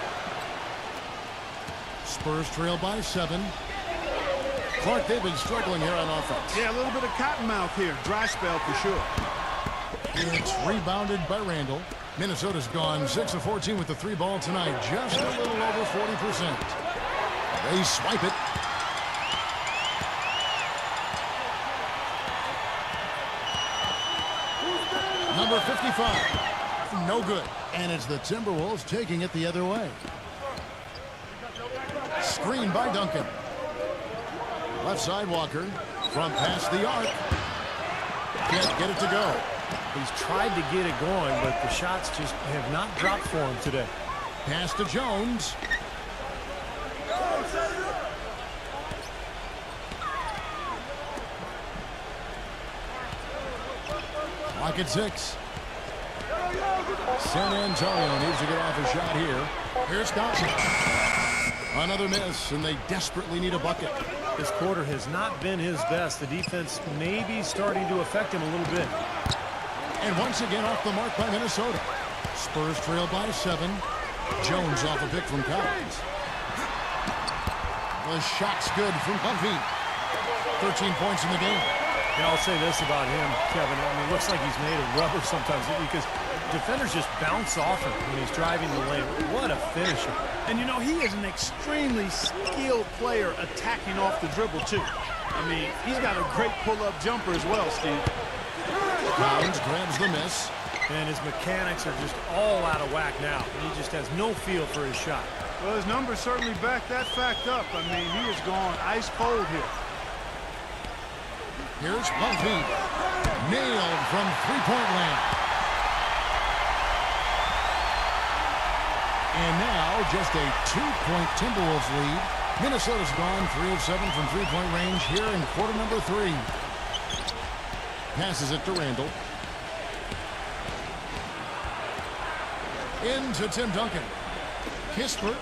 Speaker 2: Spurs trail by 7. Clark, they've been struggling here on offense.
Speaker 4: Yeah, a little bit of cottonmouth here. Dry spell for sure.
Speaker 2: It's rebounded by Randall. Minnesota's gone 6 of 14 with the 3 ball tonight. Just a little over 40%. They swipe it. Number 55. No good. And it's the Timberwolves taking it the other way. Screen by Duncan. Left side Walker. From past the arc. Can't get it to go.
Speaker 3: He's tried to get it going, but the shots just have not dropped for him today.
Speaker 2: Pass to Jones. Clock at 6. San Antonio needs to get off a shot here. Here's Dawson. Another miss, and they desperately need a bucket.
Speaker 3: This quarter has not been his best. The defense may be starting to affect him a little bit.
Speaker 2: And once again off the mark by Minnesota. Spurs trail by 7. Jones off a pick from Collins. The shot's good from Huffy. 13 points in the game.
Speaker 3: And I'll say this about him, Kevin. I mean, it looks like he's made of rubber sometimes because defenders just bounce off him when he's driving the lane. What a finisher.
Speaker 4: And, you know, he is an extremely skilled player attacking off the dribble, too. I mean, he's got a great pull-up jumper as well, Steve.
Speaker 2: Collins grabs the miss.
Speaker 3: And his mechanics are just all out of whack now. He just has no feel for his shot.
Speaker 4: Well, his numbers certainly back that fact up. I mean, he has gone ice cold here.
Speaker 2: Here's Huffy. Nailed from three-point land. And now just a 2-point Timberwolves lead. Minnesota's gone 3 of 7 from three-point range here in quarter number 3. Passes it to Randall. Into Tim Duncan. Kispert.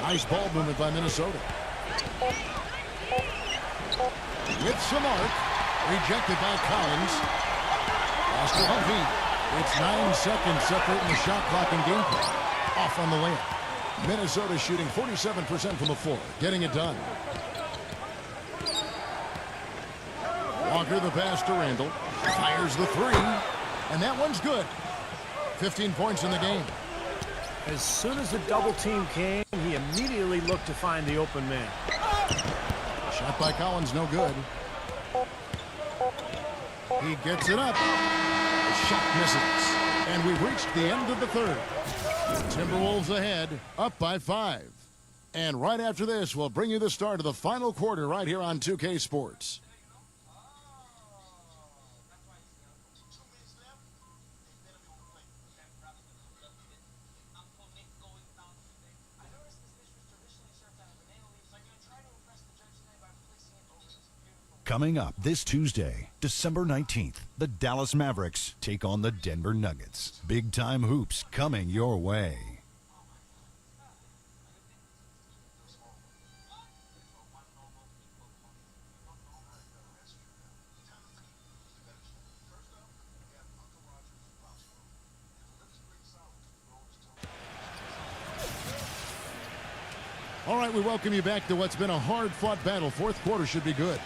Speaker 2: Nice ball movement by Minnesota. With some arc. Rejected by Collins. Pass to Huffy. It's 9 seconds separating the shot clock and game clock. Off on the layup. Minnesota shooting 47% from the floor. Getting it done. Walker the pass to Randall. Fires the 3. And that one's good. 15 points in the game.
Speaker 3: As soon as the double team came, he immediately looked to find the open man.
Speaker 2: Shot by Collins, no good. He gets it up. The shot misses. And we've reached the end of the third. Timberwolves ahead, up by 5. And right after this, we'll bring you the start of the final quarter right here on 2K Sports.
Speaker 6: Coming up this Tuesday, December 19th, the Dallas Mavericks take on the Denver Nuggets. Big time hoops coming your way.
Speaker 2: All right, we welcome you back to what's been a hard-fought battle. Fourth quarter should be good.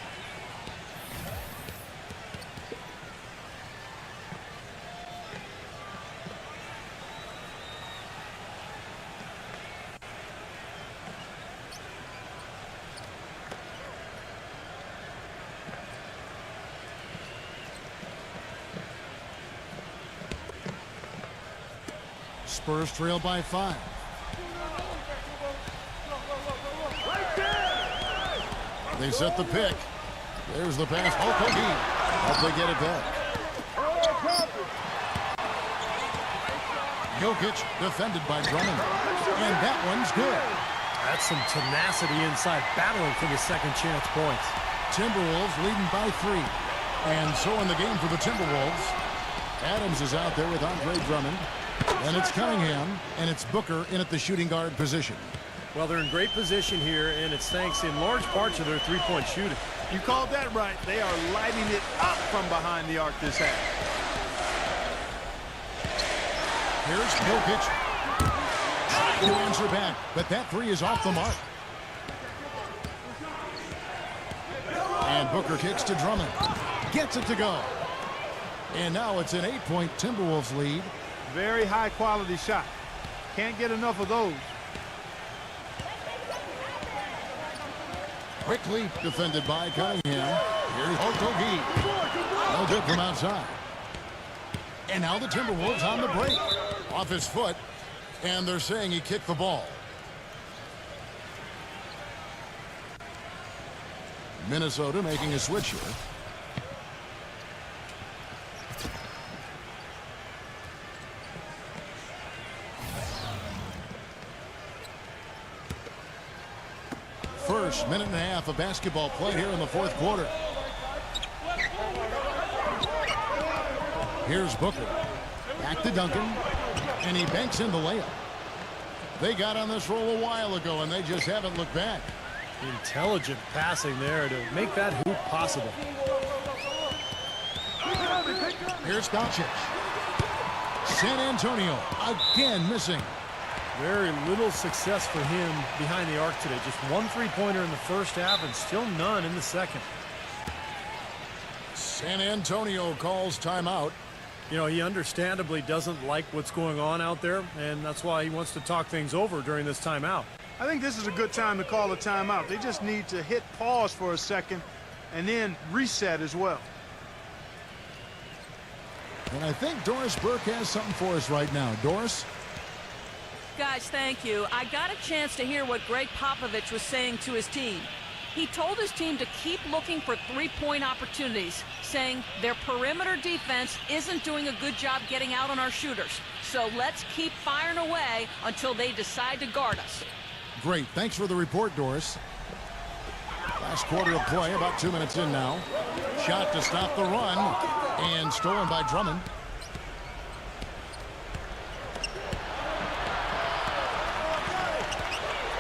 Speaker 2: Spurs trail by 5. They set the pick. There's the pass. Okogie. Hope they get it back. Jokic defended by Drummond. And that one's good.
Speaker 3: That's some tenacity inside, battling for the second chance points.
Speaker 2: Timberwolves leading by 3. And so in the game for the Timberwolves, Adams is out there with Andre Drummond. And it's Cunningham, and it's Booker in at the shooting guard position.
Speaker 3: Well, they're in great position here, and it's thanks in large part to their three-point shooting.
Speaker 4: You called that right. They are lighting it up from behind the arc this half.
Speaker 2: Here's Jokic. Trying to answer back, but that three is off the mark. And Booker kicks to Drummond. Gets it to go. And now it's an 8-point Timberwolves lead.
Speaker 4: Very high-quality shot. Can't get enough of those.
Speaker 2: Quickly defended by Cunningham. Here's Okogie. No good from outside. And now the Timberwolves on the break. Off his foot. And they're saying he kicked the ball. Minnesota making a switch here. First minute and a half of basketball play here in the fourth quarter. Here's Booker. Back to Duncan. And he banks in the layup. They got on this roll a while ago, and they just haven't looked back.
Speaker 3: Intelligent passing there to make that hoop possible.
Speaker 2: Here's Doncic. San Antonio again missing.
Speaker 3: Very little success for him behind the arc today. Just one three-pointer in the first half and still none in the second.
Speaker 2: San Antonio calls timeout.
Speaker 3: You know, he understandably doesn't like what's going on out there, and that's why he wants to talk things over during this timeout.
Speaker 4: I think this is a good time to call a timeout. They just need to hit pause for a second and then reset as well.
Speaker 2: And I think Doris Burke has something for us right now. Doris?
Speaker 5: Guys, thank you. I got a chance to hear what Greg Popovich was saying to his team. He told his team to keep looking for three-point opportunities, saying their perimeter defense isn't doing a good job getting out on our shooters. So let's keep firing away until they decide to guard us.
Speaker 2: Great. Thanks for the report, Doris. Last quarter of play, about 2 minutes in now. Shot to stop the run, and stolen by Drummond.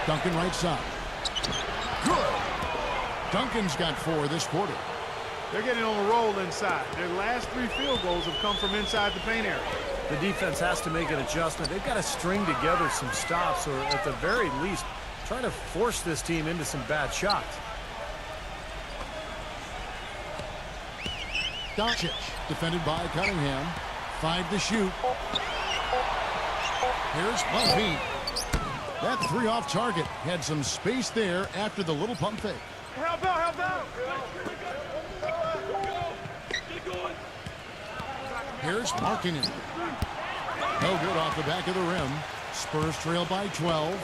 Speaker 2: Duncan right side. Good. Duncan's got 4 this quarter.
Speaker 4: They're getting on a roll inside. Their last 3 field goals have come from inside the paint area.
Speaker 3: The defense has to make an adjustment. They've got to string together some stops, or at the very least, try to force this team into some bad shots.
Speaker 2: Doncic, defended by Cunningham. 5 to shoot. Here's Bumpy. That 3 off target. Had some space there after the little pump fake.
Speaker 4: Help out, help out!
Speaker 2: Here's Markkanen. No good off the back of the rim. Spurs trail by 12.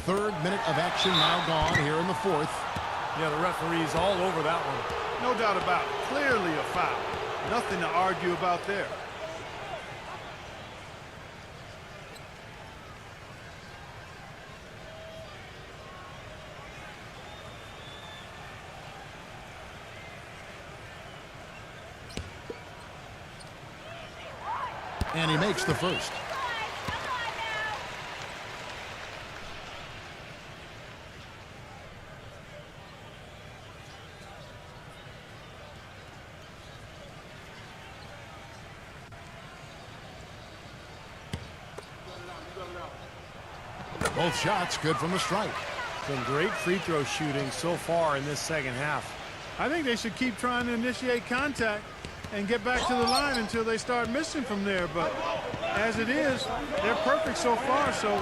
Speaker 2: 3rd minute of action now gone here in the 4th.
Speaker 3: Yeah, the referee's all over that one.
Speaker 4: No doubt about it. Clearly a foul. Nothing to argue about there.
Speaker 2: And he makes the first. Both shots good from the stripe.
Speaker 3: Some great free throw shooting so far in this second half.
Speaker 4: I think they should keep trying to initiate contact and get back to the line until they start missing from there. But as it is, they're perfect so far, so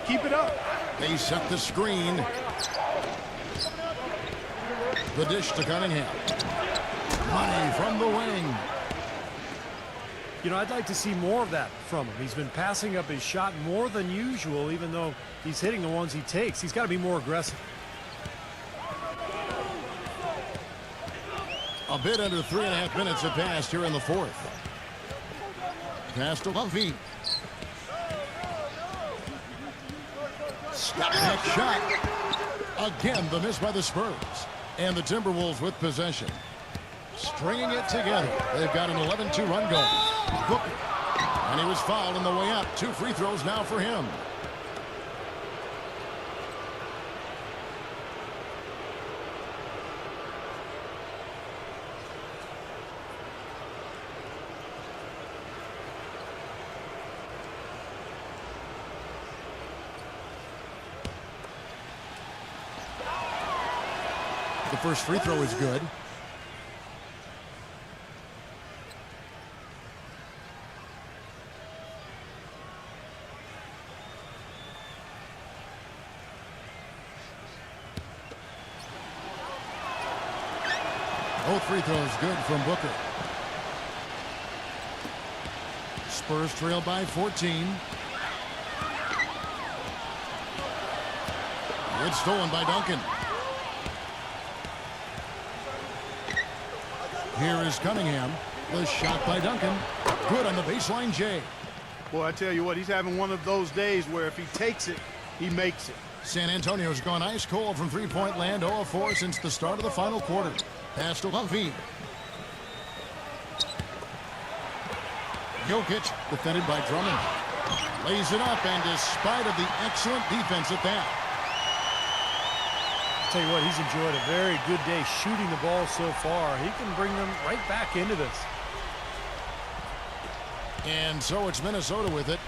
Speaker 4: keep it up.
Speaker 2: They set the screen. The dish to Cunningham. Money from the wing.
Speaker 3: You know, I'd like to see more of that from him. He's been passing up his shot more than usual, even though he's hitting the ones he takes. He's got to be more aggressive.
Speaker 2: A bit under 3.5 minutes have passed here in the fourth. Pass to Levine. Step back shot. Again, the miss by the Spurs. And the Timberwolves with possession. Stringing it together. They've got an 11-2 run going. Booker. And he was fouled on the way up. 2 free throws now for him. The first free throw is good. Both free throws good from Booker. Spurs trail by 14. It's stolen by Duncan. Here is Cunningham. The shot by Duncan. Good on the baseline, Jay.
Speaker 4: Boy, I tell you what, he's having one of those days where if he takes it, he makes it.
Speaker 2: San Antonio's gone ice cold from three-point land, 0 of 4 since the start of the final quarter. Pass to Levine. Jokic, defended by Drummond. Lays it up, and despite of the excellent defense at that.
Speaker 3: I'll tell you what, he's enjoyed a very good day shooting the ball so far. He can bring them right back into this.
Speaker 2: And so it's Minnesota with it.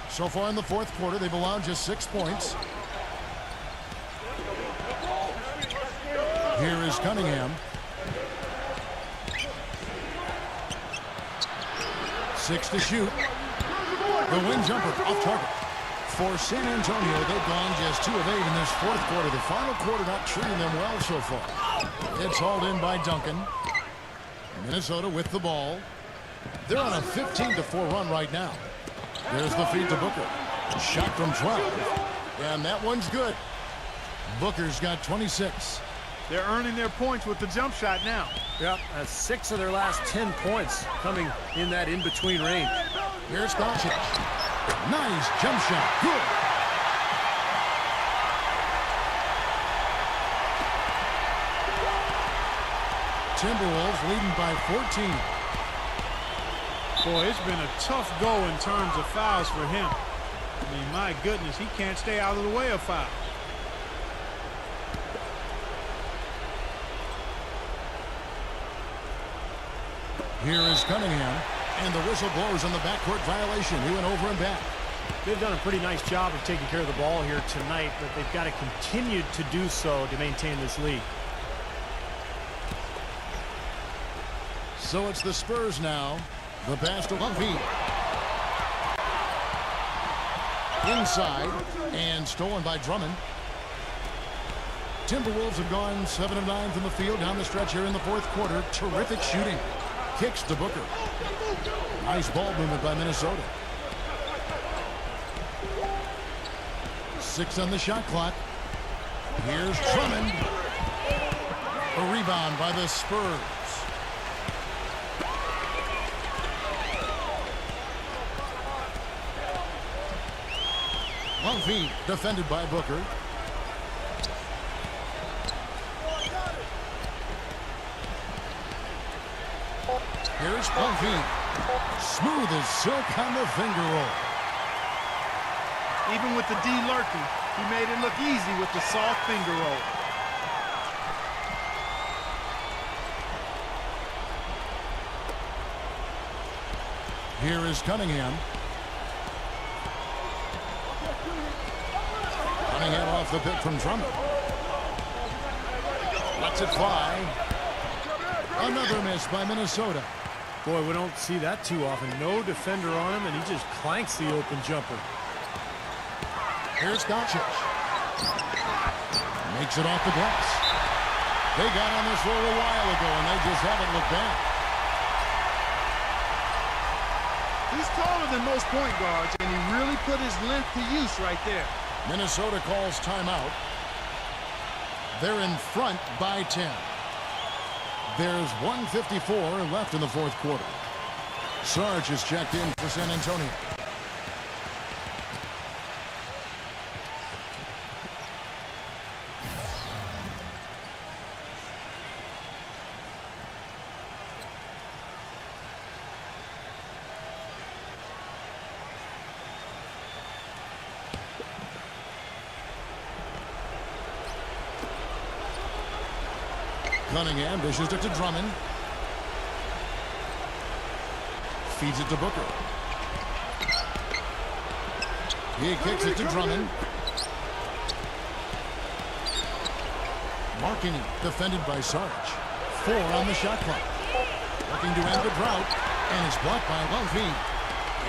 Speaker 2: So far in the fourth quarter, they've allowed just 6 points. Here is Cunningham. 6 to shoot. The wing jumper off target. For San Antonio, they've gone just 2 of 8 in this fourth quarter. The final quarter not treating them well so far. It's hauled in by Duncan. Minnesota with the ball. They're on a 15-4 run right now. There's the feed to Booker. Shot from 12. And that one's good. Booker's got 26.
Speaker 4: They're earning their points with the jump shot now.
Speaker 3: Yep, that's 6 of their last 10 points coming in that in-between range.
Speaker 2: Here's Doncic. Nice jump shot. Good. Timberwolves leading by 14.
Speaker 4: Boy, it's been a tough go in terms of fouls for him. I mean, my goodness, he can't stay out of the way of foul.
Speaker 2: Here is Cunningham, and the whistle blows on the backcourt violation. He went over and back.
Speaker 3: They've done a pretty nice job of taking care of the ball here tonight, but they've got to continue to do so to maintain this lead.
Speaker 2: So it's the Spurs now. The pass to Levine. Inside, and stolen by Drummond. Timberwolves have gone 7 of 9 from the field down the stretch here in the fourth quarter. Terrific shooting. Kicks to Booker. Nice ball movement by Minnesota. 6 on the shot clock. Here's Drummond. A rebound by the Spurs. Levine defended by Booker. Here's Buffy. Smooth as silk on the finger roll.
Speaker 4: Even with the D lurking, he made it look easy with the soft finger roll.
Speaker 2: Here is Cunningham. Cunningham off the pick from Drummond. Lets it fly. Another miss by Minnesota.
Speaker 3: Boy, we don't see that too often. No defender on him, and he just clanks the open jumper.
Speaker 2: Here's Doncic. Makes it off the glass. They got on this roll a while ago, and they just haven't looked back.
Speaker 4: He's taller than most point guards, and he really put his length to use right there.
Speaker 2: Minnesota calls timeout. They're in front by 10. There's 1:54 left in the fourth quarter. Sarge is checked in for San Antonio. Cunningham dishes it to Drummond. Feeds it to Booker. He kicks it to Drummond. Marking it, defended by Sarge. 4 on the shot clock. Looking to end the drought, and it's blocked by Lumpy.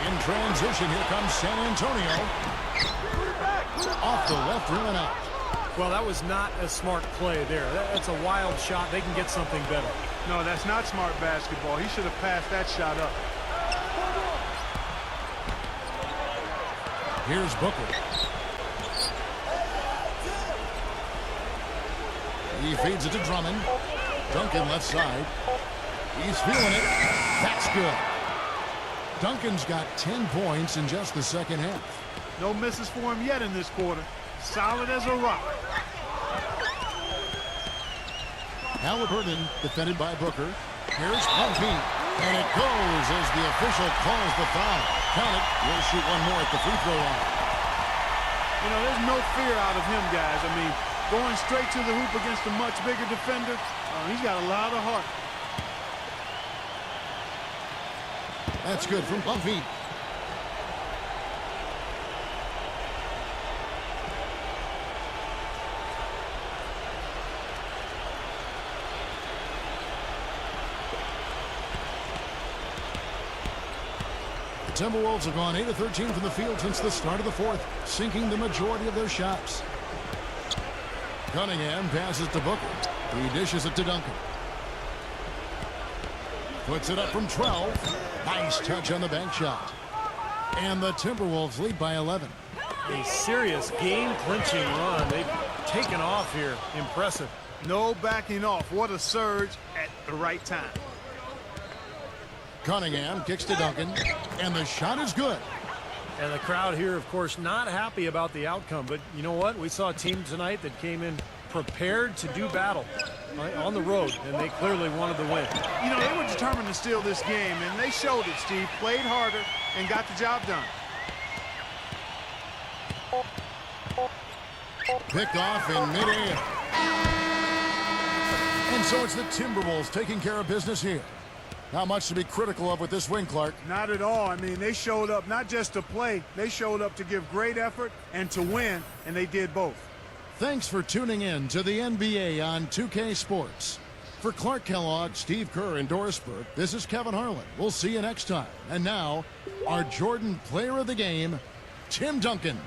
Speaker 2: In transition, here comes San Antonio. Off the left rim and out.
Speaker 3: Well, that was not a smart play there. That's a wild shot. They can get something better.
Speaker 4: No, that's not smart basketball. He should have passed that shot up.
Speaker 2: Here's Booker. He feeds it to Drummond. Duncan left side. He's feeling it. That's good. Duncan's got 10 points in just the second half.
Speaker 4: No misses for him yet in this quarter. Solid as a rock.
Speaker 2: Halliburton defended by Booker. Here's Lumpy. And it goes as the official calls the foul. Count it. We'll shoot one more at the free throw line.
Speaker 4: You know, there's no fear out of him, guys. I mean, going straight to the hoop against a much bigger defender, he's got a lot of heart.
Speaker 2: That's good from Lumpy. The Timberwolves have gone 8 of 13 from the field since the start of the fourth, sinking the majority of their shots. Cunningham passes to Booker. He dishes it to Duncan. Puts it up from 12. Nice touch on the bank shot. And the Timberwolves lead by 11.
Speaker 3: A serious game-clinching run. They've taken off here. Impressive.
Speaker 4: No backing off. What a surge at the right time.
Speaker 2: Cunningham kicks to Duncan, and the shot is good.
Speaker 3: And the crowd here, of course, not happy about the outcome. But you know what? We saw a team tonight that came in prepared to do battle on the road, and they clearly wanted to win.
Speaker 4: You know, they were determined to steal this game, and they showed it, Steve. Played harder and got the job done.
Speaker 2: Picked off in midair. And so it's the Timberwolves taking care of business here. Not much to be critical of with this win, Clark.
Speaker 4: Not at all. I mean, they showed up not just to play. They showed up to give great effort and to win, and they did both.
Speaker 2: Thanks for tuning in to the NBA on 2K Sports. For Clark Kellogg, Steve Kerr, and Doris Burke, this is Kevin Harlan. We'll see you next time. And now, our Jordan Player of the Game, Tim Duncan.